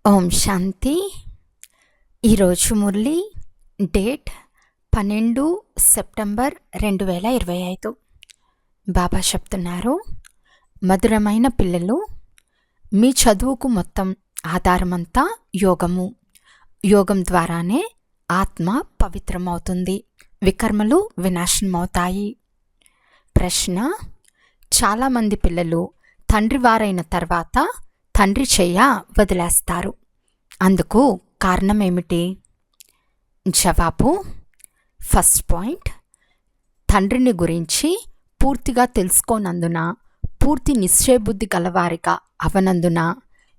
ఓం శాంతి. ఈరోజు Murali date 12 September 2025. బాబా చెప్తున్నారు, మధురమైన పిల్లలు, మీ చదువుకు మొత్తం ఆధారమంతా యోగము. యోగం ద్వారానే ఆత్మ పవిత్రమవుతుంది, వికర్మలు వినాశనమవుతాయి. ప్రశ్న: చాలామంది పిల్లలు తండ్రి వారైన తర్వాత తండ్రి చెయ్య వదిలేస్తారు. అందుకు కారణమేమిటి? జవాబు: ఫస్ట్ పాయింట్, తండ్రిని గురించి పూర్తిగా తెలుసుకోనందున, పూర్తి నిశ్చయబుద్ధి గలవారిగా అవనందున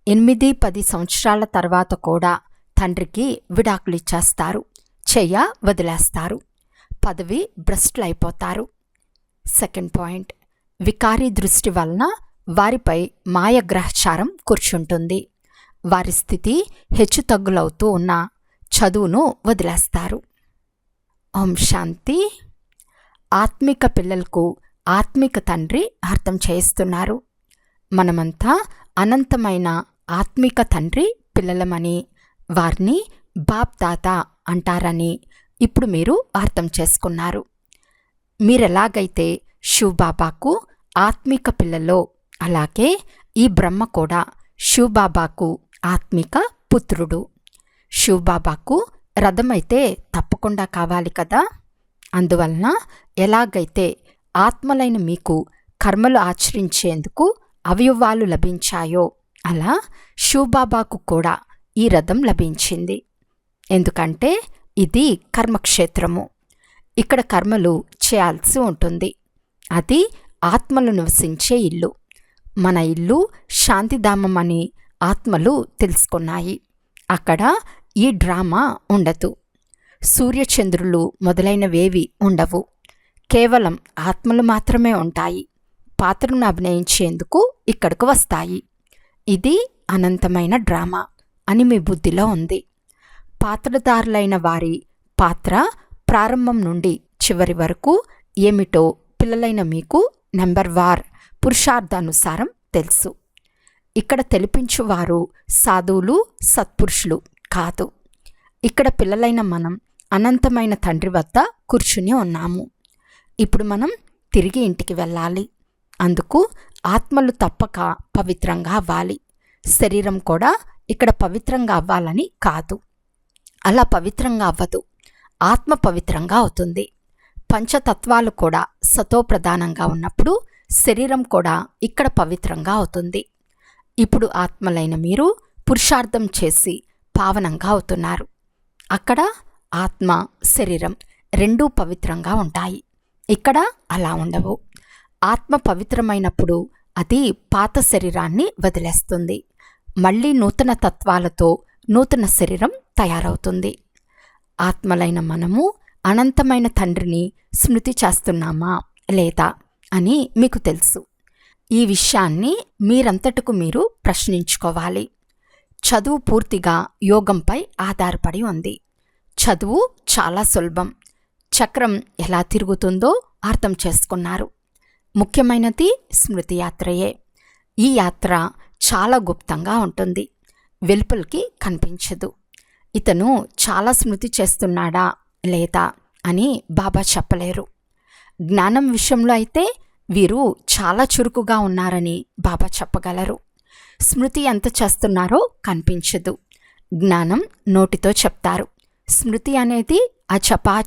8-10 సంవత్సరాల తర్వాత కూడా తండ్రికి విడాకులు ఇచ్చేస్తారు, చెయ్య వదిలేస్తారు, పదవి భ్రష్టులైపోతారు. సెకండ్ పాయింట్, వికారీ దృష్టి వలన వారిపై మాయగ్రహచారం కూర్చుంటుంది. వారి స్థితి హెచ్చుతగ్గులవుతూ ఉన్న చదువును వదిలేస్తారు. ఓం శాంతి. ఆత్మిక పిల్లలకు ఆత్మిక తండ్రి అర్థం చేయిస్తున్నారు. మనమంతా అనంతమైన ఆత్మిక తండ్రి పిల్లలమని, వారిని బాప్ దాదా అంటారని ఇప్పుడు మీరు అర్థం చేసుకున్నారు. మీరెలాగైతే శివబాబాకు ఆత్మిక పిల్లలో, అలాగే ఈ బ్రహ్మ కూడా శివబాబాకు ఆత్మిక పుత్రుడు. శివబాబాకు రథమైతే తప్పకుండా కావాలి కదా. అందువలన ఎలాగైతే ఆత్మలైన మీకు కర్మలు ఆచరించేందుకు అవయవాలు లభించాయో, అలా శివబాబాకు కూడా ఈ రథం లభించింది. ఎందుకంటే ఇది కర్మక్షేత్రము. ఇక్కడ కర్మలు చేయాల్సి ఉంటుంది. అది ఆత్మలు నివసించే ఇల్లు. మన ఇల్లు శాంతిధామం అని ఆత్మలు తెలుసుకున్నాయి. అక్కడ ఈ డ్రామా ఉండదు. సూర్యచంద్రులు మొదలైనవేవి ఉండవు. కేవలం ఆత్మలు మాత్రమే ఉంటాయి. పాత్రను అభినయించేందుకు ఇక్కడకు వస్తాయి. ఇది అనంతమైన డ్రామా అని మీ బుద్ధిలో ఉంది. పాత్రధారులైన వారి పాత్ర ప్రారంభం నుండి చివరి వరకు ఏమిటో పిల్లలైన మీకు నెంబర్ వార్ పురుషార్థానుసారం తెలుసు. ఇక్కడ తెలిపించువారు సాధువులు, సత్పురుషులు కాదు. ఇక్కడ పిల్లలైన మనం అనంతమైన తండ్రి వద్ద కూర్చుని ఉన్నాము. ఇప్పుడు మనం తిరిగి ఇంటికి వెళ్ళాలి. అందుకు ఆత్మలు తప్పక పవిత్రంగా అవ్వాలి. శరీరం కూడా ఇక్కడ పవిత్రంగా అవ్వాలని కాదు. అలా పవిత్రంగా అవ్వదు, ఆత్మ పవిత్రంగా అవుతుంది. పంచతత్వాలు కూడా సతోప్రధానంగా ఉన్నప్పుడు శరీరం కూడా ఇక్కడ పవిత్రంగా అవుతుంది. ఇప్పుడు ఆత్మలైన మీరు పురుషార్థం చేసి పావనంగా అవుతున్నారు. అక్కడ ఆత్మ, శరీరం రెండూ పవిత్రంగా ఉంటాయి. ఇక్కడ అలా ఉండవు. ఆత్మ పవిత్రమైనప్పుడు అది పాత శరీరాన్ని వదిలేస్తుంది. మళ్ళీ నూతన తత్వాలతో నూతన శరీరం తయారవుతుంది. ఆత్మలైన మనము అనంతమైన తండ్రిని స్మృతి చేస్తున్నామా లేదా అని మీకు తెలుసు. ఈ విషయాన్ని మీరంతటకు మీరు ప్రశ్నించుకోవాలి. చదువు పూర్తిగా యోగంపై ఆధారపడి ఉంది. చదువు చాలా సులభం. చక్రం ఎలా తిరుగుతుందో అర్థం చేసుకున్నారు. ముఖ్యమైనది స్మృతి యాత్రయే. ఈ యాత్ర చాలా గుప్తంగా ఉంటుంది, వెలుపలికి కనిపించదు. ఇతను చాలా స్మృతి చేస్తున్నాడా లేదా అని బాబా చెప్పలేరు. జ్ఞానం విషయంలో అయితే వీరు చాలా చురుకుగా ఉన్నారని బాబా చెప్పగలరు. స్మృతి ఎంత చేస్తున్నారో కనిపించదు. జ్ఞానం నోటితో చెప్తారు. స్మృతి అనేది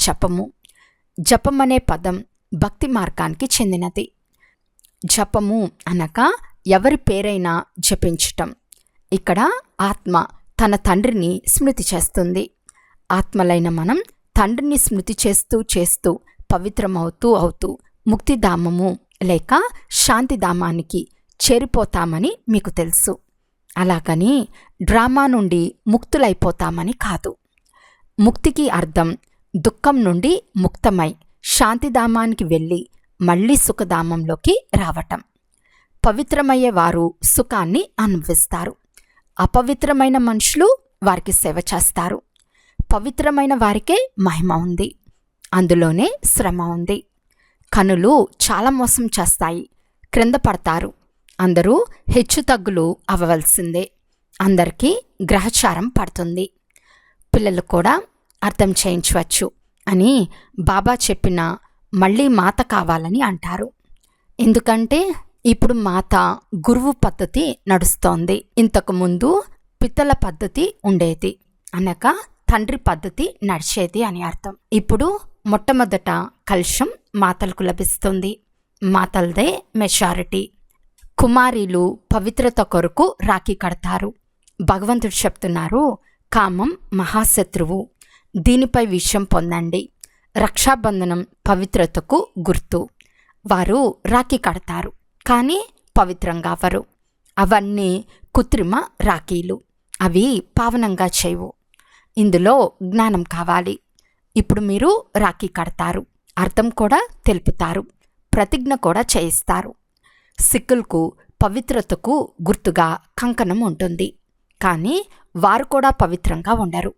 జపము. జపం అనే పదం భక్తి మార్గానికి చెందినది. జపము అనగా ఎవరి పేరైనా జపించటం. ఇక్కడ ఆత్మ తన తండ్రిని స్మృతి చేస్తుంది. ఆత్మలైన మనం తండ్రిని స్మృతి చేస్తూ చేస్తూ పవిత్రమవుతూ అవుతూ ముక్తిధామము లేక శాంతిధామానికి చేరిపోతామని మీకు తెలుసు. అలాగని డ్రామా నుండి ముక్తులైపోతామని కాదు. ముక్తికి అర్థం దుఃఖం నుండి ముక్తమై శాంతిధామానికి వెళ్ళి మళ్ళీ సుఖధామంలోకి రావటం. పవిత్రమయ్యే వారు సుఖాన్ని అనుభవిస్తారు. అపవిత్రమైన మనుషులు వారికి సేవ చేస్తారు. పవిత్రమైన వారికే మహిమ ఉంది, అందులోనే శ్రమ ఉంది. కనులు చాలా మోసం చేస్తాయి, క్రింద పడతారు. అందరూ హెచ్చుతగ్గులు అవ్వవలసిందే. అందరికీ గ్రహచారం పడుతుంది. పిల్లలు కూడా అర్థం చేయించవచ్చు అని బాబా చెప్పిన మళ్ళీ మాత కావాలని అంటారు. ఎందుకంటే ఇప్పుడు మాత గురువు పద్ధతి నడుస్తోంది. ఇంతకుముందు పితల పద్ధతి ఉండేది, అనగా తండ్రి పద్ధతి నడిచేది అని అర్థం. ఇప్పుడు మొట్టమొదట కలుషం మాతలకు లభిస్తుంది. మాతలదే మెజారిటీ. కుమారీలు పవిత్రత కొరకు రాఖీ కడతారు. భగవంతుడు చెప్తున్నారు, కామం మహాశత్రువు, దీనిపై విషయం పొందండి. రక్షాబంధనం పవిత్రతకు గుర్తు. వారు రాఖీ కడతారు, కానీ పవిత్రంగా అవ్వరు. అవన్నీ కృత్రిమ రాఖీలు, అవి పావనంగా చేయవు. ఇందులో జ్ఞానం కావాలి. ఇప్పుడు మీరు రాఖీ కడతారు, అర్థం కూడా తెలుపుతారు, ప్రతిజ్ఞ కూడా చేయిస్తారు. సిక్కులకు పవిత్రతకు గుర్తుగా కంకణం ఉంటుంది, కానీ వారు కూడా పవిత్రంగా ఉండరు.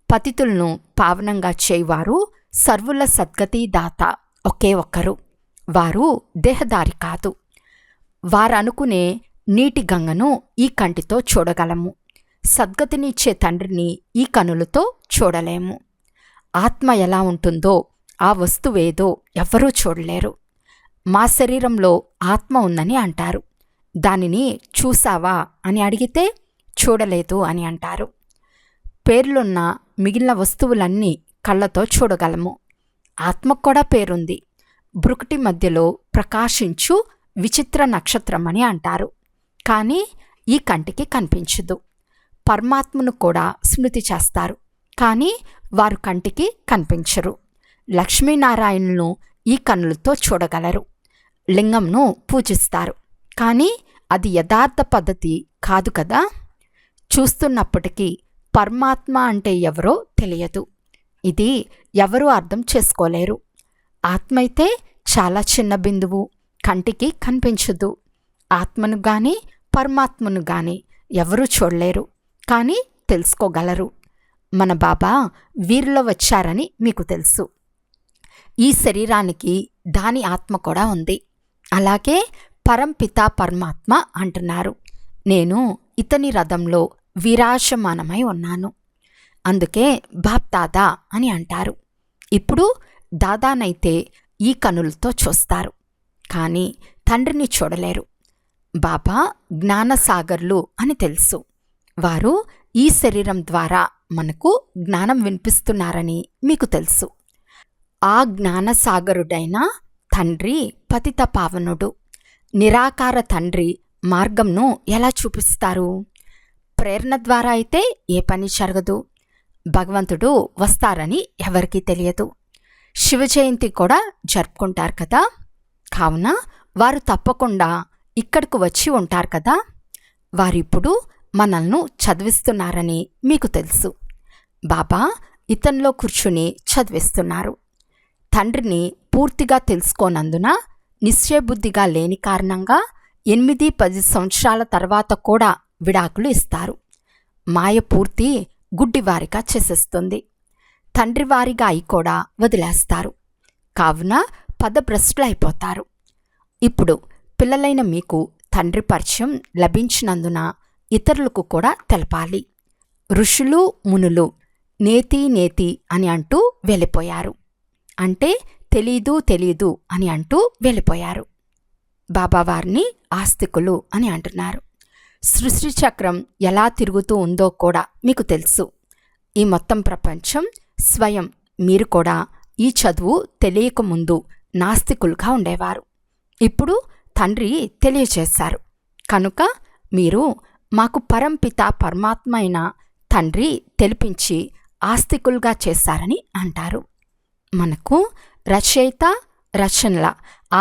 పతితులను పావనంగా చేయవారు సర్వుల సద్గతి దాత ఒకే ఒక్కరు. వారు దేహదారి కాదు. వారనుకునే నీటి గంగను ఈ కంటితో చూడగలము, సద్గతినిచ్చే తండ్రిని ఈ కనులతో చూడలేము. ఆత్మ ఎలా ఉంటుందో ఆ వస్తువేదో ఎవ్వరూ చూడలేరు. మా శరీరంలో ఆత్మ ఉందని అంటారు. దానిని చూసావా అని అడిగితే చూడలేదు అని అంటారు. పేర్లున్న మిగిలిన వస్తువులన్నీ కళ్ళతో చూడగలము. ఆత్మకు కూడా పేరుంది. బ్రుకుటి మధ్యలో ప్రకాశించు విచిత్ర నక్షత్రం అని అంటారు, కానీ ఈ కంటికి కనిపించదు. పరమాత్మను కూడా స్మృతి చేస్తారు, కానీ వారు కంటికి కనిపించరు. లక్ష్మీనారాయణులను ఈ కన్నులతో చూడగలరు. లింగంను పూజిస్తారు, కానీ అది యథార్థ పద్ధతి కాదు కదా. చూస్తున్నప్పటికీ పరమాత్మ అంటే ఎవరో తెలియదు. ఇది ఎవరూ అర్థం చేసుకోలేరు. ఆత్మ అయితే చాలా చిన్న బిందువు, కంటికి కనిపించదు. ఆత్మను గాని పరమాత్మను గాని ఎవరూ చూడలేరు, కానీ తెలుసుకోగలరు. మన బాబా వీరిలో వచ్చారని మీకు తెలుసు. ఈ శరీరానికి దాని ఆత్మ కూడా ఉంది. అలాగే పరంపిత పరమాత్మ అంటున్నారు, నేను ఇతని రథంలో విరాజమానమై ఉన్నాను. అందుకే బాప్ దాదా అని అంటారు. ఇప్పుడు దాదానైతే ఈ కనులతో చూస్తారు, కానీ తండ్రిని చూడలేరు. బాబా జ్ఞానసాగర్లు అని తెలుసు. వారు ఈ శరీరం ద్వారా మనకు జ్ఞానం వినిపిస్తున్నారని మీకు తెలుసు. ఆ జ్ఞానసాగరుడైన తండ్రి పతిత పావనుడు. నిరాకార తండ్రి మార్గంను ఎలా చూపిస్తారు? ప్రేరణ ద్వారా అయితే ఏ పని జరగదు. భగవంతుడు వస్తారని ఎవరికీ తెలియదు. శివ జయంతి కూడా జరుపుకుంటారు కదా, కావున వారు తప్పకుండా ఇక్కడకు వచ్చి ఉంటారు కదా. వారిప్పుడు మనల్ని చదివిస్తున్నారని మీకు తెలుసు. బాబా ఇతనిలో కూర్చుని చదివిస్తున్నారు. తండ్రిని పూర్తిగా తెలుసుకోనందున నిశ్చయబుద్ధిగా లేని కారణంగా 8-10 సంవత్సరాల తర్వాత కూడా విడాకులు ఇస్తారు. మాయ పూర్తి గుడ్డివారిగా చేసేస్తుంది. తండ్రివారిగా అయి కూడా వదిలేస్తారు. కావున పదభ్రష్టులైపోతారు. ఇప్పుడు పిల్లలైన మీకు తండ్రి పరిచయం లభించినందున ఇతరులకు కూడా తెలపాలి. ఋషులు మునులు నేతి నేతి అని అంటూ వెళ్ళిపోయారు, అంటే తెలీదు అని అంటూ వెళ్ళిపోయారు. బాబావారిని ఆస్తికులు అని అంటున్నారు. సృష్టి చక్రం ఎలా తిరుగుతూ ఉందో కూడా మీకు తెలుసు. ఈ మొత్తం ప్రపంచం స్వయం. మీరు కూడా ఈ చదువు తెలియకముందు నాస్తికులుగా ఉండేవారు. ఇప్పుడు తండ్రి తెలియచేశారు కనుక మీరు మాకు పరంపిత పరమాత్మ అయిన తండ్రి తెలిపించి ఆస్తికులుగా చేశారని అంటారు. మనకు రచయిత రచనల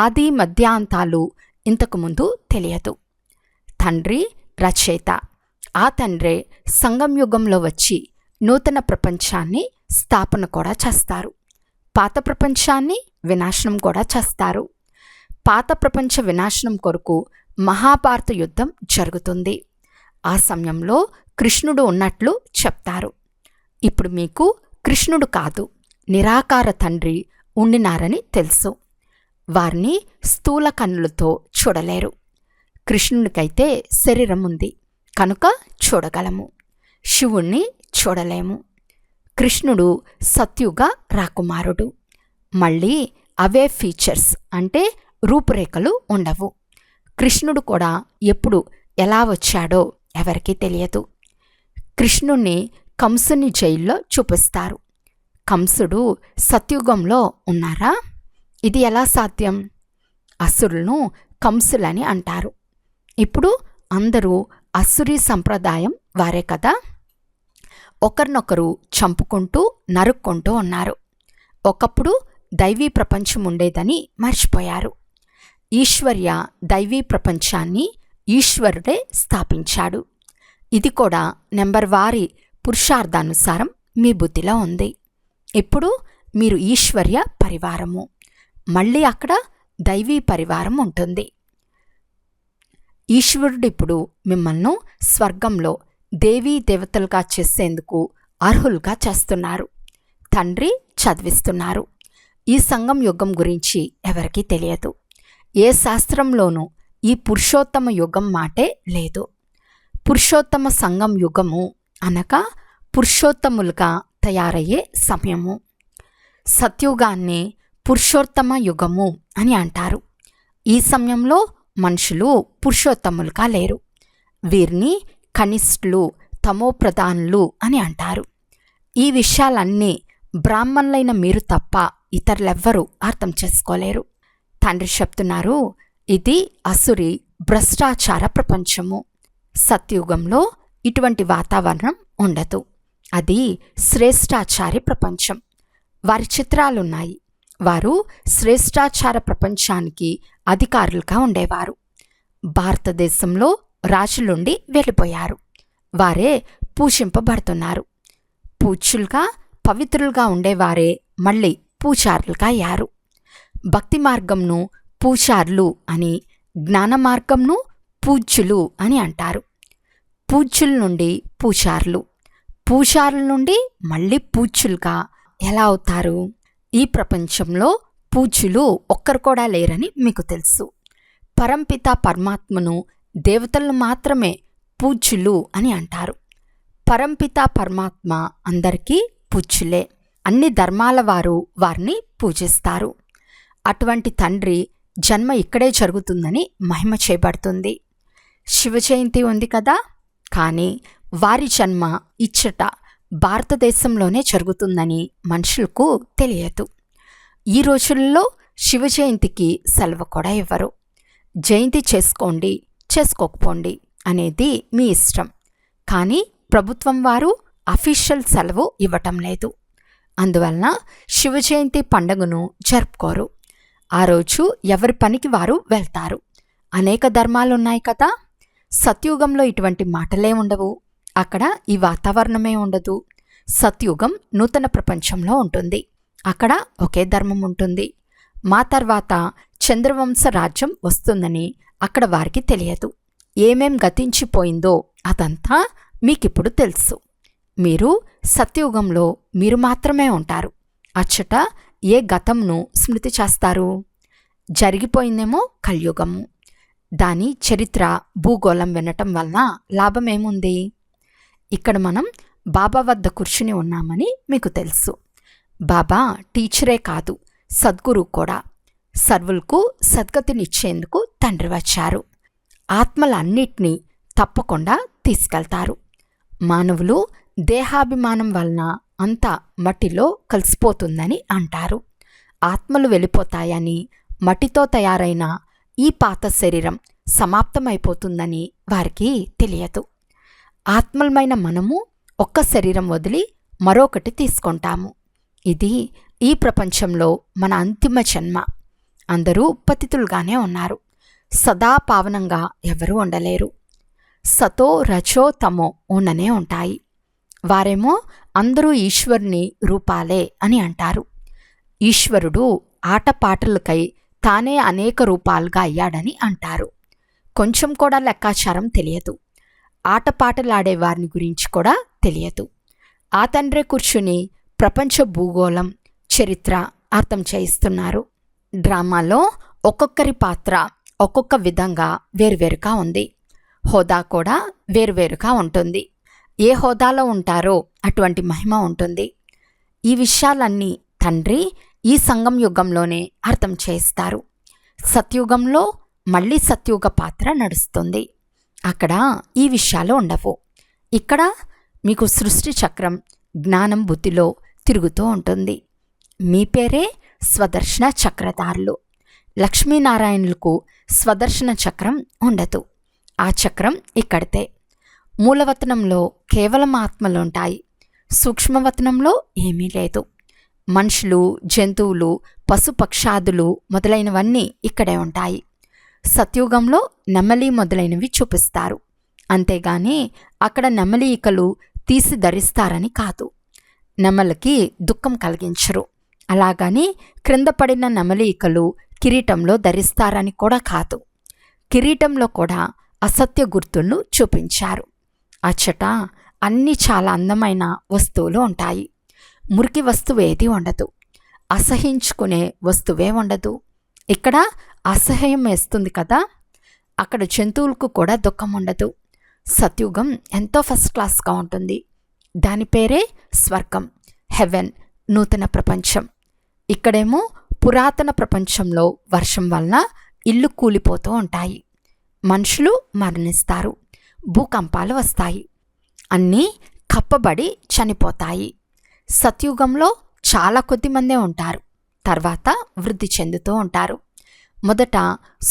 ఆది మధ్యాంతాలు ఇంతకుముందు తెలియదు. తండ్రి రచయిత. ఆ తండ్రే సంగం యుగంలో వచ్చి నూతన ప్రపంచాన్ని స్థాపన కూడా చేస్తారు. పాత ప్రపంచాన్ని వినాశనం కూడా చేస్తారు. పాత ప్రపంచ వినాశనం కొరకు మహాభారత యుద్ధం జరుగుతుంది. ఆ సమయంలో కృష్ణుడు ఉన్నట్లు చెప్తారు. ఇప్పుడు మీకు కృష్ణుడు కాదు, నిరాకార తండ్రి ఉండినారని తెలుసు. వారిని స్థూల కన్నులతో చూడలేరు. కృష్ణునికైతే శరీరం ఉంది కనుక చూడగలము, శివుణ్ణి చూడలేము. కృష్ణుడు సత్యుగ రాకుమారుడు. మళ్ళీ అవే ఫీచర్స్ అంటే రూపురేఖలు ఉండవు. కృష్ణుడు కూడా ఎప్పుడు ఎలా వచ్చాడో ఎవరికీ తెలియదు. కృష్ణుణ్ణి కంసుని జైల్లో చూపిస్తారు. కంసుడు సత్యుగంలో ఉన్నారా? ఇది ఎలా సాధ్యం? అసురులను కంసులని అంటారు. ఇప్పుడు అందరూ అసురీ సంప్రదాయం వారే కదా. ఒకరినొకరు చంపుకుంటూ నరుక్కుంటూ ఉన్నారు. ఒకప్పుడు దైవీ ప్రపంచం ఉండేదని మర్చిపోయారు. ఈశ్వర్య దైవీ ప్రపంచాన్ని ఈశ్వరుడే స్థాపించాడు. ఇది కూడా నెంబర్ వారి పురుషార్థానుసారం మీ బుద్ధిలో ఉంది. ఇప్పుడు మీరు ఈశ్వర్య పరివారము, మళ్ళీ అక్కడ దైవీ పరివారం ఉంటుంది. ఈశ్వరుడిప్పుడు మిమ్మల్ని స్వర్గంలో దేవీ దేవతలుగా చేసేందుకు అర్హులుగా చేస్తున్నారు. తండ్రి చదివిస్తున్నారు. ఈ సంగం యుగం గురించి ఎవరికీ తెలియదు. ఏ శాస్త్రంలోనూ ఈ పురుషోత్తమ యుగం మాటే లేదు. పురుషోత్తమ సంగం యుగము అనగా పురుషోత్తములుగా తయారయ్యే సమయము. సత్యుగాన్ని పురుషోత్తమ యుగము అని అంటారు. ఈ సమయంలో మనుషులు పురుషోత్తములుగా లేరు. వీరిని కనిష్ఠులు, తమోప్రధానులు అని అంటారు. ఈ విషయాలన్నీ బ్రాహ్మణులైన మీరు తప్ప ఇతరులెవ్వరూ అర్థం చేసుకోలేరు. తండ్రి చెప్తున్నారు, ఇది అసురి భ్రష్టాచార ప్రపంచము. సత్యుగంలో ఇటువంటి వాతావరణం ఉండదు. అది శ్రేష్టాచారి ప్రపంచం. వారి చిత్రాలున్నాయి. వారు శ్రేష్టాచార ప్రపంచానికి అధికారులుగా ఉండేవారు. భారతదేశంలో రాజులుండి వెళ్ళిపోయారు. వారే పూజింపబడుతున్నారు. పూజ్యులుగా పవిత్రులుగా ఉండేవారే మళ్ళీ పూజారులుగా అయ్యారు. భక్తి మార్గంను పూజారులు అని, జ్ఞాన మార్గంను పూజ్యులు అని అంటారు. పూజ్యుల నుండి పూజారులు, పూజారుల నుండి మళ్ళీ పూజ్యులుగా ఎలా అవుతారు? ఈ ప్రపంచంలో పూజ్యులు ఒక్కరు కూడా లేరని మీకు తెలుసు. పరంపిత పరమాత్మను దేవతలను మాత్రమే పూజ్యులు అని అంటారు. పరంపిత పరమాత్మ అందరికీ పూజ్యులే. అన్ని ధర్మాల వారు వారిని పూజిస్తారు. అటువంటి తండ్రి జన్మ ఇక్కడే జరుగుతుందని మహిమ చేయబడుతుంది. శివ జయంతి ఉంది కదా, కానీ వారి జన్మ ఇచ్చట భారతదేశంలోనే జరుగుతుందని మనుషులకు తెలియదు. ఈ రోజుల్లో శివ జయంతికి సెలవు కూడా ఇవ్వరు. జయంతి చేసుకోండి, చేసుకోకపోండి అనేది మీ ఇష్టం. కానీ ప్రభుత్వం వారు అఫీషియల్ సెలవు ఇవ్వటం లేదు. అందువలన శివ జయంతి పండుగను జరుపుకోరు. ఆ రోజు ఎవరి పనికి వారు వెళ్తారు. అనేక ధర్మాలున్నాయి కదా. సత్యుగంలో ఇటువంటి మాటలే ఉండవు. అక్కడ ఈ వాతావరణమే ఉండదు. సత్యుగం నూతన ప్రపంచంలో ఉంటుంది. అక్కడ ఒకే ధర్మం ఉంటుంది. మా తర్వాత చంద్రవంశ రాజ్యం వస్తుందని అక్కడ వారికి తెలియదు. ఏమేం గతించిపోయిందో అదంతా మీకిప్పుడు తెలుసు. మీరు సత్యుగంలో మీరు మాత్రమే ఉంటారు. అచ్చట ఏ గతంను స్మృతి చేస్తారు? జరిగిపోయిందేమో కలియుగము. దాని చరిత్ర భూగోళం వినటం వలన లాభమేముంది? ఇక్కడ మనం బాబా వద్ద కూర్చుని ఉన్నామని మీకు తెలుసు. బాబా టీచరే కాదు, సద్గురు కూడా. సర్వులకు సద్గతినిచ్చేందుకు తండ్రి వచ్చారు. ఆత్మలన్నిటినీ తప్పకుండా తీసుకెళ్తారు. మానవులు దేహాభిమానం వలన అంతా మట్టిలో కలిసిపోతుందని అంటారు. ఆత్మలు వెళ్ళిపోతాయని, మట్టితో తయారైన ఈ పాత శరీరం సమాప్తమైపోతుందని వారికి తెలియదు. ఆత్మలమైన మనము ఒక్క శరీరం వదిలి మరొకటి తీసుకుంటాము. ఇది ఈ ప్రపంచంలో మన అంతిమ జన్మ. అందరూ పతితులుగానే ఉన్నారు. సదా పావనంగా ఎవరూ ఉండలేరు. సతో రజో తమో ఉండనే ఉంటాయి. వారేమో అందరూ ఈశ్వరుని రూపాలే అని అంటారు. ఈశ్వరుడు ఆటపాటలకై తానే అనేక రూపాలుగా అయ్యాడని అంటారు. కొంచెం కూడా లెక్కాచారం తెలియదు. ఆటపాటలాడే వారిని గురించి కూడా తెలియదు. ఆ తండ్రే కూర్చుని ప్రపంచ భూగోళం, చరిత్ర అర్థం చేయిస్తున్నారు. డ్రామాలో ఒక్కొక్కరి పాత్ర ఒక్కొక్క విధంగా వేరువేరుగా ఉంది. హోదా కూడా వేరువేరుగా ఉంటుంది. ఏ హోదాలో ఉంటారో అటువంటి మహిమ ఉంటుంది. ఈ విషయాలన్నీ తండ్రి ఈ సంగం యుగంలోనే అర్థం చేస్తారు. సత్యుగంలో మళ్ళీ సత్యుగ పాత్ర నడుస్తుంది. అక్కడ ఈ విషయాలు ఉండవు. ఇక్కడ మీకు సృష్టి చక్రం జ్ఞానం బుద్ధిలో తిరుగుతూ ఉంటుంది. మీ పేరే స్వదర్శన చక్రధారులు. లక్ష్మీనారాయణులకు స్వదర్శన చక్రం ఉండదు. ఆ చక్రం ఇక్కడితే. మూలవతనంలో కేవలం ఆత్మలుంటాయి. సూక్ష్మవతనంలో ఏమీ లేదు. మనుషులు, జంతువులు, పశుపక్షాదులు మొదలైనవన్నీ ఇక్కడే ఉంటాయి. సత్యుగంలో నెమలి మొదలైనవి చూపిస్తారు. అంతేగాని అక్కడ నెమలి ఈకలు తీసి ధరిస్తారని కాదు. నెమలికి దుఃఖం కలిగించరు. అలాగని క్రింద పడిన నెమలి ఈకలు కిరీటంలో ధరిస్తారని కూడా కాదు. కిరీటంలో కూడా అసత్య గుర్తులను చూపించారు. అచ్చట అన్నీ చాలా అందమైన వస్తువులు ఉంటాయి. మురికి వస్తువు ఏది ఉండదు. అసహించుకునే వస్తువే ఉండదు. ఇక్కడ అసహ్యం వేస్తుంది కదా, అక్కడ జంతువులకు కూడా దుఃఖం ఉండదు. సత్యుగం ఎంతో ఫస్ట్ క్లాస్గా ఉంటుంది. దాని పేరే స్వర్గం, హెవెన్, నూతన ప్రపంచం. ఇక్కడేమో పురాతన ప్రపంచంలో వర్షం వలన ఇల్లు కూలిపోతూ ఉంటాయి. మనుషులు మరణిస్తారు. భూకంపాలు వస్తాయి. అన్నీ కప్పబడి చనిపోతాయి. సత్యుగంలో చాలా కొద్దిమందే ఉంటారు. తర్వాత వృద్ధి చెందుతూ ఉంటారు. మొదట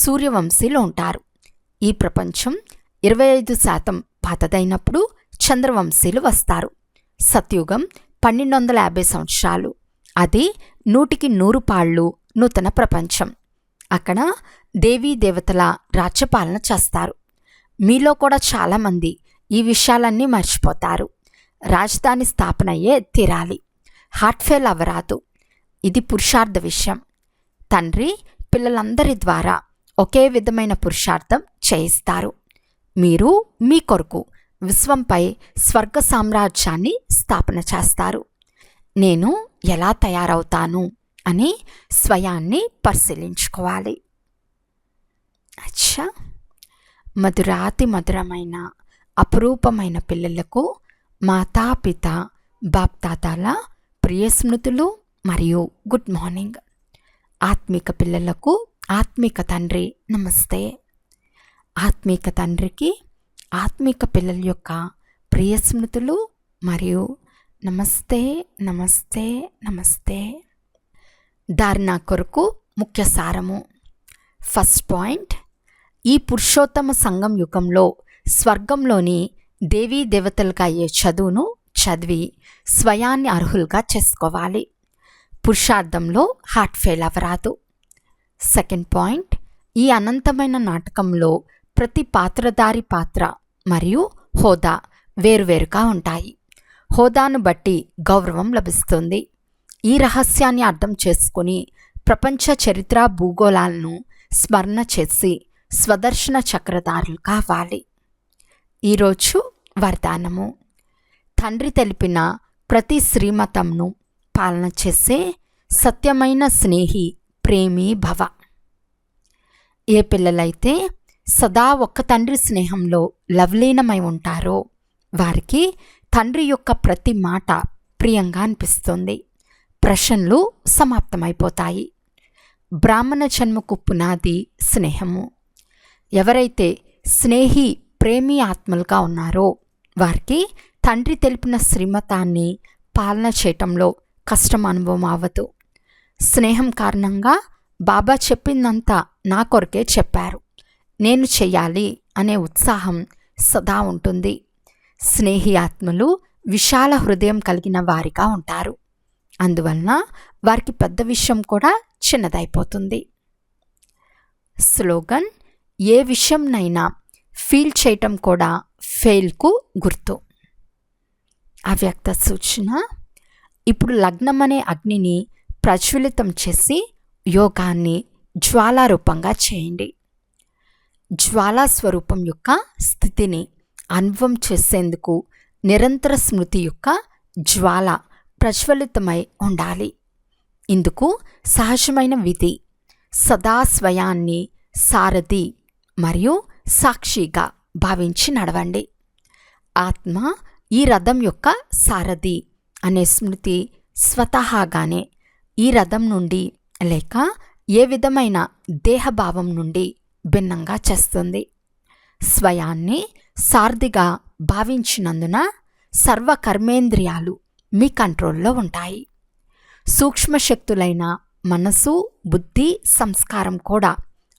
సూర్యవంశీలు ఉంటారు. ఈ ప్రపంచం 25% పాతదైనప్పుడు చంద్రవంశీలు వస్తారు. సత్యుగం 1250 సంవత్సరాలు. అది 100 పాళ్ళు నూతన ప్రపంచం. అక్కడ దేవీ దేవతల రాజ్యపాలన చేస్తారు. మీలో కూడా చాలామంది ఈ విషయాలన్నీ మర్చిపోతారు. రాజధాని స్థాపన అయ్యే తీరాలి. హార్ట్ ఫెయిల్ అవ్వరాదు. ఇది పురుషార్థ విషయం. తండ్రి పిల్లలందరి ద్వారా ఒకే విధమైన పురుషార్థం చేయిస్తారు. మీరు మీ కొరకు విశ్వంపై స్వర్గ సామ్రాజ్యాన్ని స్థాపన చేస్తారు. నేను ఎలా తయారవుతాను అని స్వయాన్ని పరిశీలించుకోవాలి. అచ్చా, మధురాతి మధురమైన అపురూపమైన పిల్లలకు మాతాపిత బాప్దాదాల ప్రియ స్మృతులు మరియు గుడ్ మార్నింగ్. ఆత్మిక పిల్లలకు ఆత్మిక తండ్రి నమస్తే. ఆత్మిక తండ్రికి ఆత్మిక పిల్లల యొక్క ప్రియ స్మృతులు మరియు నమస్తే నమస్తే నమస్తే. ధారణ కొరకు ముఖ్య సారము. ఫస్ట్ పాయింట్, ఈ పురుషోత్తమ సంగం యుగంలో స్వర్గంలోని దేవీ దేవతలుగా అయ్యే చదువును చదివి స్వయాన్ని అర్హులుగా చేసుకోవాలి. పురుషార్థంలో హార్ట్ ఫెయిల్ అవ్వరాదు. సెకండ్ పాయింట్, ఈ అనంతమైన నాటకంలో ప్రతి పాత్రధారి పాత్ర మరియు హోదా వేరువేరుగా ఉంటాయి. హోదాను బట్టి గౌరవం లభిస్తుంది. ఈ రహస్యాన్ని అర్థం చేసుకుని ప్రపంచ చరిత్ర భూగోళాలను స్మరణ చేసి స్వదర్శన చక్రధారులు కావాలి. ఈరోజు వరదానము. తండ్రి తెలిపిన ప్రతి శ్రీమతంను పాలన చేసే సత్యమైన స్నేహి ప్రేమి భవ. ఏ పిల్లలైతే సదా ఒక్క తండ్రి స్నేహంలో లవలీనమై ఉంటారో వారికి తండ్రి యొక్క ప్రతి మాట ప్రియంగా అనిపిస్తుంది. ప్రశ్నలు సమాప్తమైపోతాయి. బ్రాహ్మణ జన్మకు పునాది స్నేహము. ఎవరైతే స్నేహి ప్రేమి ఆత్మలుగా ఉన్నారో వారికి తండ్రి తెలిపిన శ్రీమతాన్ని పాలన చేయటంలో కష్టం అనుభవం అవ్వదు. స్నేహం కారణంగా బాబా చెప్పిందంతా నా కొరకే చెప్పారు, నేను చెయ్యాలి అనే ఉత్సాహం సదా ఉంటుంది. స్నేహి ఆత్మలు విశాల హృదయం కలిగిన వారిగా ఉంటారు. అందువలన వారికి పెద్ద విషయం కూడా చిన్నదైపోతుంది. స్లోగన్: ఏ విషయంనైనా ఫీల్ చేయటం కూడా ఫెయిల్కు గుర్తు. అవ్యక్త సూచన: ఇప్పుడు లగ్నం అనే అగ్నిని ప్రజ్వలితం చేసి యోగాన్ని జ్వాలారూపంగా చేయండి. జ్వాలా స్వరూపం యొక్క స్థితిని అనుభవం చేసేందుకు నిరంతర స్మృతి యొక్క జ్వాల ప్రజ్వలితమై ఉండాలి. ఇందుకు సహజమైన విధి సదా స్వయాన్ని సారథి మరియు సాక్షిగా భావించి నడవండి. ఆత్మ ఈ రథం యొక్క సారథి అనే స్మృతి స్వతహాగానే ఈ రథం నుండి లేక ఏ విధమైన దేహభావం నుండి భిన్నంగా చేస్తుంది. స్వయాన్ని సారథిగా భావించినందున సర్వకర్మేంద్రియాలు మీ కంట్రోల్లో ఉంటాయి. సూక్ష్మశక్తులైన మనసు, బుద్ధి, సంస్కారం కూడా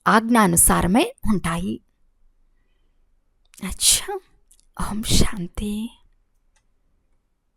ఆజ్ఞానుసారమే ఉంటాయి. అచ్చా, ఓం శాంతి.